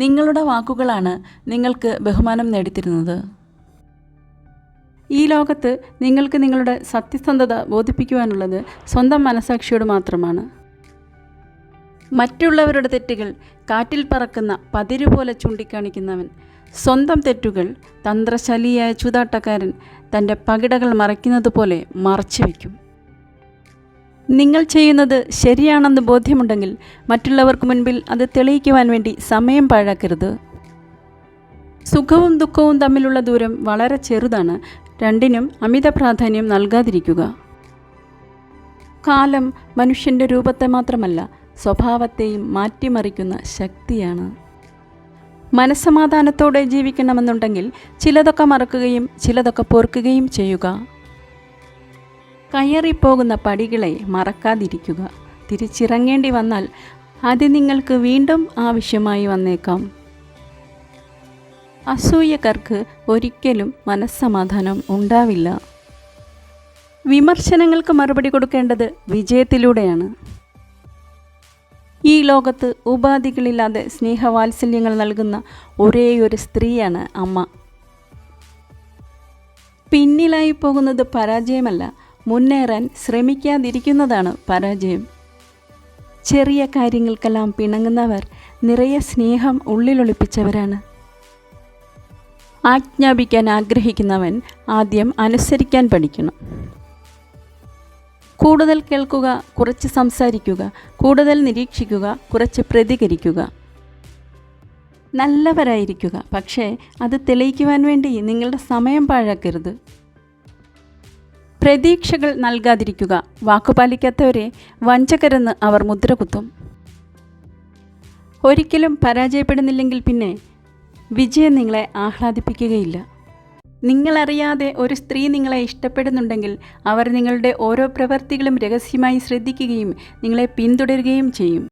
നിങ്ങളുടെ വാക്കുകളാണ് നിങ്ങൾക്ക് ബഹുമാനം നേടിത്തരുന്നത്. ഈ ലോകത്ത് നിങ്ങൾക്ക് നിങ്ങളുടെ സത്യസന്ധത ബോധിപ്പിക്കുവാനുള്ളത് സ്വന്തം മനസാക്ഷിയോട് മാത്രമാണ്. മറ്റുള്ളവരുടെ തെറ്റുകൾ കാറ്റിൽ പറക്കുന്ന പതിരുപോലെ ചൂണ്ടിക്കാണിക്കുന്നവൻ, സ്വന്തം തെറ്റുകൾ തന്ത്രശാലിയായ ചൂതാട്ടക്കാരൻ തൻ്റെ പകിടകൾ മറയ്ക്കുന്നത് പോലെ മറച്ചു വയ്ക്കും. നിങ്ങൾ ചെയ്യുന്നത് ശരിയാണെന്ന് ബോധ്യമുണ്ടെങ്കിൽ മറ്റുള്ളവർക്ക് മുൻപിൽ അത് തെളിയിക്കുവാൻ വേണ്ടി സമയം പാഴാക്കരുത്. സുഖവും ദുഃഖവും തമ്മിലുള്ള ദൂരം വളരെ ചെറുതാണ്. രണ്ടിനും അമിത പ്രാധാന്യം നൽകാതിരിക്കുക. കാലം മനുഷ്യൻ്റെ രൂപത്തെ മാത്രമല്ല, സ്വഭാവത്തെയും മാറ്റിമറിക്കുന്ന ശക്തിയാണ്. മനസ്സമാധാനത്തോടെ ജീവിക്കണമെന്നുണ്ടെങ്കിൽ ചിലതൊക്കെ മറക്കുകയും ചിലതൊക്കെ പൊറുക്കുകയും ചെയ്യുക. കയറിപ്പോകുന്ന പടികളെ മറക്കാതിരിക്കുക. തിരിച്ചിറങ്ങേണ്ടി വന്നാൽ അത് നിങ്ങൾക്ക് വീണ്ടും ആവശ്യമായി വന്നേക്കാം. അസൂയക്കാർക്ക് ഒരിക്കലും മനസ്സമാധാനം ഉണ്ടാവില്ല. വിമർശനങ്ങൾക്ക് മറുപടി കൊടുക്കേണ്ടത് വിജയത്തിലൂടെയാണ്. ഈ ലോകത്ത് ഉപാധികളില്ലാതെ സ്നേഹവാത്സല്യങ്ങൾ നൽകുന്ന ഒരേയൊരു സ്ത്രീയാണ് അമ്മ. പിന്നിലായി പോകുന്നത് പരാജയമല്ല, മുന്നേറാൻ ശ്രമിക്കാതിരിക്കുന്നതാണ് പരാജയം. ചെറിയ കാര്യങ്ങൾക്കെല്ലാം പിണങ്ങുന്നവർ നിറയെ സ്നേഹം ഉള്ളിലൊളിപ്പിച്ചവരാണ്. ആജ്ഞാപിക്കാൻ ആഗ്രഹിക്കുന്നവൻ ആദ്യം അനുസരിക്കാൻ പഠിക്കണം. കൂടുതൽ കേൾക്കുക, കുറച്ച് സംസാരിക്കുക. കൂടുതൽ നിരീക്ഷിക്കുക, കുറച്ച് പ്രതികരിക്കുക. നല്ലവരായിരിക്കുക, പക്ഷേ അത് തെളിയിക്കുവാൻ വേണ്ടി നിങ്ങളുടെ സമയം പാഴാക്കരുത്. പ്രതീക്ഷകൾ നൽകാതിരിക്കുക. വാക്കുപാലിക്കാത്തവരെ വഞ്ചകരെന്ന് അവർ മുദ്ര കുത്തും. ഒരിക്കലും പരാജയപ്പെടുന്നില്ലെങ്കിൽ പിന്നെ വിജയം നിങ്ങളെ ആഹ്ലാദിപ്പിക്കുകയില്ല. നിങ്ങളറിയാതെ ഒരു സ്ത്രീ നിങ്ങളെ ഇഷ്ടപ്പെടുന്നുണ്ടെങ്കിൽ അവർ നിങ്ങളുടെ ഓരോ പ്രവൃത്തികളും രഹസ്യമായി ശ്രദ്ധിക്കുകയും നിങ്ങളെ പിന്തുടരുകയും ചെയ്യും.